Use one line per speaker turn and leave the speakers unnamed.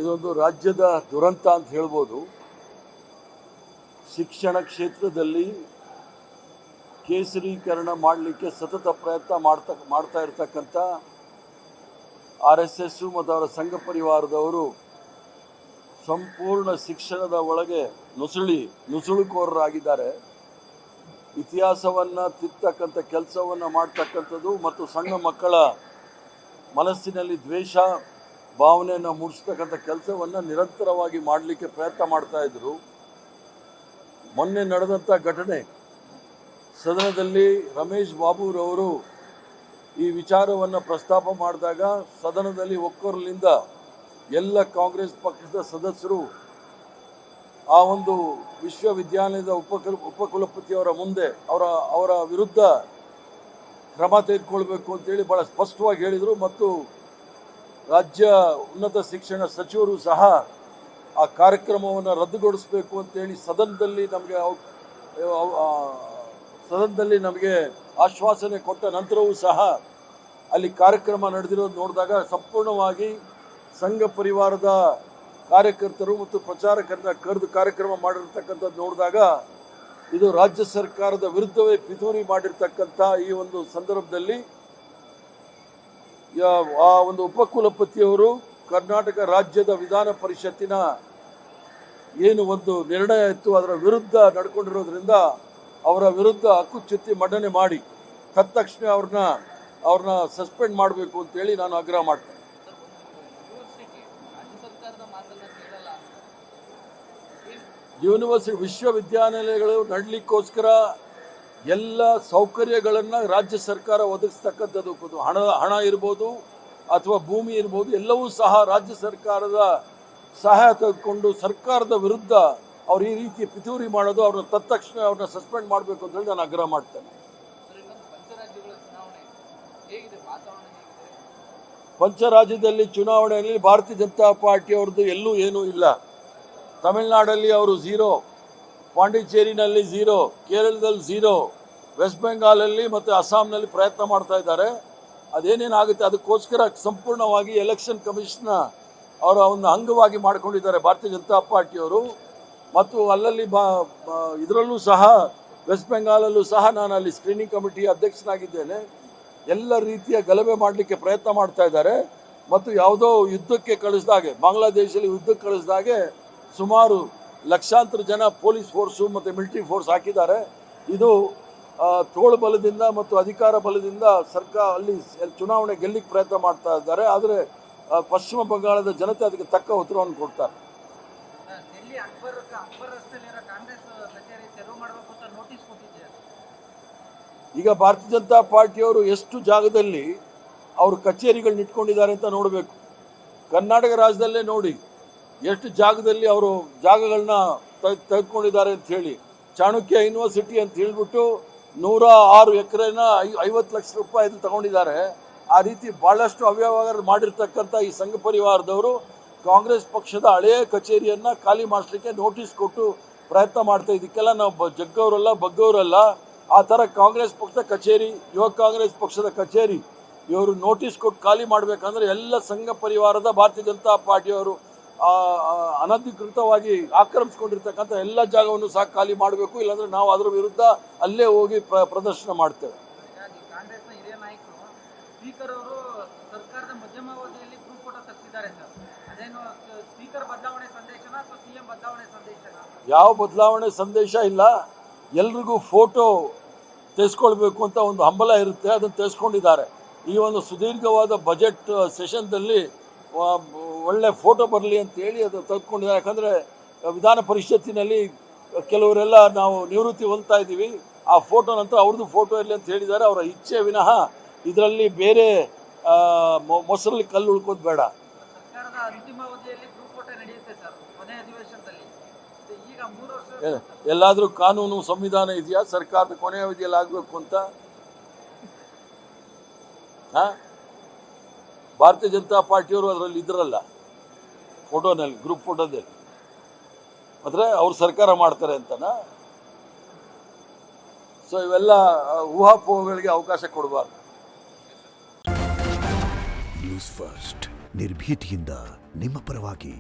ಇದೊಂದು ರಾಜ್ಯದ ದುರಂತ ಅಂತ ಹೇಳ್ಬೋದು. ಶಿಕ್ಷಣ ಕ್ಷೇತ್ರದಲ್ಲಿ ಕೇಸರೀಕರಣ ಮಾಡಲಿಕ್ಕೆ ಸತತ ಪ್ರಯತ್ನ ಮಾಡ್ತಾ ಇರ್ತಕ್ಕಂಥ RSS ಮತ್ತು ಅವರ ಸಂಘ ಪರಿವಾರದವರು ಸಂಪೂರ್ಣ ಶಿಕ್ಷಣದ ಒಳಗೆ ನುಸುಳುಕೋರರಾಗಿದ್ದಾರೆ. ಇತಿಹಾಸವನ್ನು ತಿದ್ದತಕ್ಕಂಥ ಕೆಲಸವನ್ನು ಮಾಡ್ತಕ್ಕಂಥದ್ದು ಮತ್ತು ಸಣ್ಣ ಮಕ್ಕಳ ಮನಸ್ಸಿನಲ್ಲಿ ದ್ವೇಷ ಭಾವನೆಯನ್ನು ಮೂಡಿಸ್ತಕ್ಕಂಥ ಕೆಲಸವನ್ನು ನಿರಂತರವಾಗಿ ಮಾಡಲಿಕ್ಕೆ ಪ್ರಯತ್ನ ಮಾಡ್ತಾ ಇದ್ರು. ಮೊನ್ನೆ ನಡೆದಂಥ ಘಟನೆ ಸದನದಲ್ಲಿ ರಮೇಶ್ ಬಾಬುರವರು ಈ ವಿಚಾರವನ್ನು ಪ್ರಸ್ತಾಪ ಮಾಡಿದಾಗ ಸದನದಲ್ಲಿ ಒಕ್ಕೊರಲಿಂದ ಎಲ್ಲ ಕಾಂಗ್ರೆಸ್ ಪಕ್ಷದ ಸದಸ್ಯರು ಆ ಒಂದು ವಿಶ್ವವಿದ್ಯಾಲಯದ ಉಪಕುಲಪತಿಯವರ ಮುಂದೆ ಅವರ ವಿರುದ್ಧ ಕ್ರಮ ತೆಗೆದುಕೊಳ್ಬೇಕು ಅಂತೇಳಿ ಭಾಳ ಸ್ಪಷ್ಟವಾಗಿ ಹೇಳಿದರು. ಮತ್ತು ರಾಜ್ಯ ಉನ್ನತ ಶಿಕ್ಷಣ ಸಚಿವರು ಸಹ ಆ ಕಾರ್ಯಕ್ರಮವನ್ನು ರದ್ದುಗೊಳಿಸಬೇಕು ಅಂತೇಳಿ ಸದನದಲ್ಲಿ ನಮಗೆ ಆಶ್ವಾಸನೆ ಕೊಟ್ಟ ನಂತರವೂ ಸಹ ಅಲ್ಲಿ ಕಾರ್ಯಕ್ರಮ ನಡೆದಿರೋದು ನೋಡಿದಾಗ ಸಂಪೂರ್ಣವಾಗಿ ಸಂಘ ಪರಿವಾರದ ಕಾರ್ಯಕರ್ತರು ಮತ್ತು ಪ್ರಚಾರಕರನ್ನ ಕರೆದು ಕಾರ್ಯಕ್ರಮ ಮಾಡಿರ್ತಕ್ಕಂಥದ್ದು ನೋಡಿದಾಗ ಇದು ರಾಜ್ಯ ಸರ್ಕಾರದ ವಿರುದ್ಧವೇ ಪಿತೂರಿ ಮಾಡಿರ್ತಕ್ಕಂಥ ಈ ಒಂದು ಸಂದರ್ಭದಲ್ಲಿ ಆ ಒಂದು ಉಪಕುಲಪತಿಯವರು ಕರ್ನಾಟಕ ರಾಜ್ಯದ ವಿಧಾನ ಪರಿಷತ್ತಿನ ಏನು ಒಂದು ನಿರ್ಣಯ ಇತ್ತು ಅದರ ವಿರುದ್ಧ ನಡ್ಕೊಂಡಿರೋದ್ರಿಂದ ಅವರ ವಿರುದ್ಧ ಹಕ್ಕುಚ್ಯುತಿ ಮಂಡನೆ ಮಾಡಿ ತತ್ಕ್ಷಣ ಅವ್ರನ್ನ ಸಸ್ಪೆಂಡ್ ಮಾಡಬೇಕು ಅಂತೇಳಿ ನಾನು ಆಗ್ರಹ ಮಾಡ್ತೇನೆ. ಯೂನಿವರ್ಸಿಟಿ ವಿಶ್ವವಿದ್ಯಾನಿಲಯಗಳು ನಡಲಿಕ್ಕೋಸ್ಕರ ಎಲ್ಲ ಸೌಕರ್ಯಗಳನ್ನು ರಾಜ್ಯ ಸರ್ಕಾರ ಒದಗಿಸ್ತಕ್ಕಂಥದ್ದು, ಹಣ ಇರ್ಬೋದು ಅಥವಾ ಭೂಮಿ ಇರ್ಬೋದು, ಎಲ್ಲವೂ ಸಹ ರಾಜ್ಯ ಸರ್ಕಾರದ ಸಹಾಯ ತೆಗೆದುಕೊಂಡು ಸರ್ಕಾರದ ವಿರುದ್ಧ ಅವ್ರು ಈ ರೀತಿ ಪಿತೂರಿ ಮಾಡೋದು, ಅವ್ರನ್ನ ತತ್ಕ್ಷಣ ಅವ್ರನ್ನ ಸಸ್ಪೆಂಡ್ ಮಾಡಬೇಕು ಅಂತ ಹೇಳಿ ನಾನು ಆಗ್ರಹ ಮಾಡ್ತೇನೆ. ಪಂಚರಾಜ್ಯದಲ್ಲಿ ಚುನಾವಣೆಯಲ್ಲಿ ಭಾರತೀಯ ಜನತಾ ಪಾರ್ಟಿಯವ್ರದ್ದು ಎಲ್ಲೂ ಏನೂ ಇಲ್ಲ. ತಮಿಳುನಾಡಲ್ಲಿ ಅವರು 0, ಪಾಂಡಿಚೇರಿನಲ್ಲಿ 0, ಕೇರಳದಲ್ಲಿ 0, ವೆಸ್ಟ್ ಬೆಂಗಾಲಲ್ಲಿ ಮತ್ತು ಅಸ್ಸಾಂನಲ್ಲಿ ಪ್ರಯತ್ನ ಮಾಡ್ತಾ ಇದ್ದಾರೆ. ಅದೇನೇನಾಗುತ್ತೆ ಅದಕ್ಕೋಸ್ಕರ ಸಂಪೂರ್ಣವಾಗಿ ಎಲೆಕ್ಷನ್ ಕಮಿಷನ್ನ ಅವರ ಒಂದು ಅಂಗವಾಗಿ ಮಾಡಿಕೊಂಡಿದ್ದಾರೆ ಭಾರತೀಯ ಜನತಾ ಪಾರ್ಟಿಯವರು. ಮತ್ತು ಅಲ್ಲಲ್ಲಿ ಇದರಲ್ಲೂ ಸಹ ವೆಸ್ಟ್ ಬೆಂಗಾಲಲ್ಲೂ ಸಹ ನಾನು ಅಲ್ಲಿ ಸ್ಕ್ರೀನಿಂಗ್ ಕಮಿಟಿ ಅಧ್ಯಕ್ಷನಾಗಿದ್ದೇನೆ. ಎಲ್ಲ ರೀತಿಯ ಗಲಭೆ ಮಾಡಲಿಕ್ಕೆ ಪ್ರಯತ್ನ ಮಾಡ್ತಾ ಇದ್ದಾರೆ. ಮತ್ತು ಯಾವುದೋ ಯುದ್ಧಕ್ಕೆ ಕಳಿಸಿದಾಗೆ, ಬಾಂಗ್ಲಾದೇಶದಲ್ಲಿ ಯುದ್ಧಕ್ಕೆ ಕಳಿಸಿದಾಗೆ ಸುಮಾರು ಲಕ್ಷಾಂತರ ಜನ ಪೊಲೀಸ್ ಫೋರ್ಸು ಮತ್ತು ಮಿಲಿಟರಿ ಫೋರ್ಸ್ ಹಾಕಿದ್ದಾರೆ. ಇದು ತೋಳು ಬಲದಿಂದ ಮತ್ತು ಅಧಿಕಾರ ಬಲದಿಂದ ಸರ್ಕಾರ ಅಲ್ಲಿ ಚುನಾವಣೆ ಗೆಲ್ಲಿಕ್ಕೆ ಪ್ರಯತ್ನ ಮಾಡ್ತಾ ಇದ್ದಾರೆ. ಆದರೆ ಪಶ್ಚಿಮ ಬಂಗಾಳದ ಜನತೆ ಅದಕ್ಕೆ ತಕ್ಕ ಉತ್ತರವನ್ನು ಕೊಡ್ತಾರೆ. ಈಗ ಭಾರತೀಯ ಜನತಾ ಪಾರ್ಟಿಯವರು ಎಷ್ಟು ಜಾಗದಲ್ಲಿ ಅವರು ಕಚೇರಿಗಳನ್ನ ಇಟ್ಕೊಂಡಿದ್ದಾರೆ ಅಂತ ನೋಡಬೇಕು. ಕರ್ನಾಟಕ ರಾಜ್ಯದಲ್ಲೇ ನೋಡಿ ಎಷ್ಟು ಜಾಗದಲ್ಲಿ ಅವರು ಜಾಗಗಳನ್ನ ತೆಗೆದುಕೊಂಡಿದ್ದಾರೆ ಅಂತ ಹೇಳಿ. ಚಾಣಕ್ಯ ಯೂನಿವರ್ಸಿಟಿ ಅಂತ ಹೇಳಿಬಿಟ್ಟು 106 ಎಕರೆನ 50 ಲಕ್ಷ ರೂಪಾಯಿ ತಗೊಂಡಿದ್ದಾರೆ. ಆ ರೀತಿ ಭಾಳಷ್ಟು ಅವ್ಯವಹಾರ ಮಾಡಿರ್ತಕ್ಕಂಥ ಈ ಸಂಘ ಪರಿವಾರದವರು ಕಾಂಗ್ರೆಸ್ ಪಕ್ಷದ ಹಳೆಯ ಕಚೇರಿಯನ್ನು ಖಾಲಿ ಮಾಡಿಸ್ಲಿಕ್ಕೆ ನೋಟಿಸ್ ಕೊಟ್ಟು ಪ್ರಯತ್ನ ಮಾಡ್ತಾ. ಇದಕ್ಕೆಲ್ಲ ನಾವು ಜಗ್ಗವರಲ್ಲ ಬಗ್ಗವರಲ್ಲ. ಆ ಥರ ಕಾಂಗ್ರೆಸ್ ಪಕ್ಷದ ಕಚೇರಿ, ಯುವ ಕಾಂಗ್ರೆಸ್ ಪಕ್ಷದ ಕಚೇರಿ ಇವರು ನೋಟಿಸ್ ಕೊಟ್ಟು ಖಾಲಿ ಮಾಡಬೇಕಂದ್ರೆ ಎಲ್ಲ ಸಂಘ ಪರಿವಾರದ ಭಾರತೀಯ ಜನತಾ ಪಾರ್ಟಿಯವರು ಅನಧಿಕೃತವಾಗಿ ಆಕ್ರಮಿಸ್ಕೊಂಡಿರ್ತಕ್ಕಂಥ ಎಲ್ಲ ಜಾಗವನ್ನು ಸಹ ಖಾಲಿ ಮಾಡಬೇಕು. ಇಲ್ಲಾಂದರೆ ನಾವು ಅದರ ವಿರುದ್ಧ ಅಲ್ಲೇ ಹೋಗಿ ಪ್ರದರ್ಶನ ಮಾಡ್ತೇವೆ.
ಕಾಂಗ್ರೆಸ್ನ ಹಿರಿಯ ನಾಯಕರು ಸ್ಪೀಕರ್ ಅವರು ಸರ್ಕಾರದ ಮಧ್ಯಮಾವಧಿಯಲ್ಲಿ ಗ್ರೂಪ್ ಫೋಟೋ ತೆಗೆಸಿದ್ದಾರೆ ಸರ್. ಅದೇನು ಸ್ಪೀಕರ್ ಬದಲಾವಣೆ ಸಂದೇಶನ ಅಥವಾ CM ಬದಲಾವಣೆ ಸಂದೇಶನ?
ಯಾವ ಬದಲಾವಣೆ ಸಂದೇಶ ಇಲ್ಲ. ಎಲ್ರಿಗೂ ಫೋಟೋ ತೆಗೆಸ್ಕೊಳ್ಬೇಕು ಅಂತ ಒಂದು ಹಂಬಲ ಇರುತ್ತೆ, ಅದನ್ನು ತೆಗೆಸ್ಕೊಂಡಿದ್ದಾರೆ. ಈ ಒಂದು ಸುದೀರ್ಘವಾದ ಬಜೆಟ್ ಸೆಷನ್ದಲ್ಲಿ ಒಳ್ಳೆ ಫೋಟೋ ಬರಲಿ ಅಂತೇಳಿ ಅದು ತೆಗೆದುಕೊಂಡಿದ್ದಾರೆ. ಯಾಕಂದರೆ ವಿಧಾನ ಪರಿಷತ್ತಿನಲ್ಲಿ ಕೆಲವರೆಲ್ಲ ನಾವು ನಿವೃತ್ತಿ ಹೊಂದ್ತಾ ಇದ್ದೀವಿ, ಆ ಫೋಟೋ ನಂತರ ಅವ್ರದ್ದು ಫೋಟೋ ಇರಲಿ ಅಂತ ಹೇಳಿದ್ದಾರೆ. ಅವರ ಇಚ್ಛೆ ವಿನಃ ಇದರಲ್ಲಿ ಬೇರೆ ಮೊಸರಲ್ಲಿ ಕಲ್ಲು ಉಳ್ಕೋದು ಬೇಡ.
ಸರ್ಕಾರದ ಅಂತಿಮಾವಧಿಯಲ್ಲಿ ಗ್ರೂಪ್ ಫೋಟೋ ನಡೆಯುತ್ತೆ ಸರ್ ಕೊನೆಯ ಅಧಿವೇಶನದಲ್ಲಿ. ಈಗ 3 ವರ್ಷ
ಎಲ್ಲಾದರೂ ಕಾನೂನು ಸಂವಿಧಾನ ಇದೆಯಾ ಸರ್ಕಾರದ ಕೊನೆಯ ಅವಧಿಯಲ್ಲಿ ಆಗಬೇಕು ಅಂತ? ಭಾರತೀಯ ಜನತಾ ಪಾರ್ಟಿಯವರು ಅದರಲ್ಲಿ ಇದ್ರಲ್ಲ ಫೋಟೋನಲ್ಲಿ, ಗ್ರೂಪ್ ಫೋಟೋದಲ್ಲಿ. ಆದರೆ ಅವ್ರು ಸರ್ಕಾರ ಮಾಡ್ತಾರೆ ಅಂತನಾ? ಸೊ ಇವೆಲ್ಲ ಊಹಾಪೋಹಗಳಿಗೆ ಅವಕಾಶ ಕೊಡಬಾರ್ದು.
ನ್ಯೂಸ್ ಫಸ್ಟ್ ನಿರ್ಭೀತಿಯಿಂದ ನಿಮ್ಮ ಪರವಾಗಿ.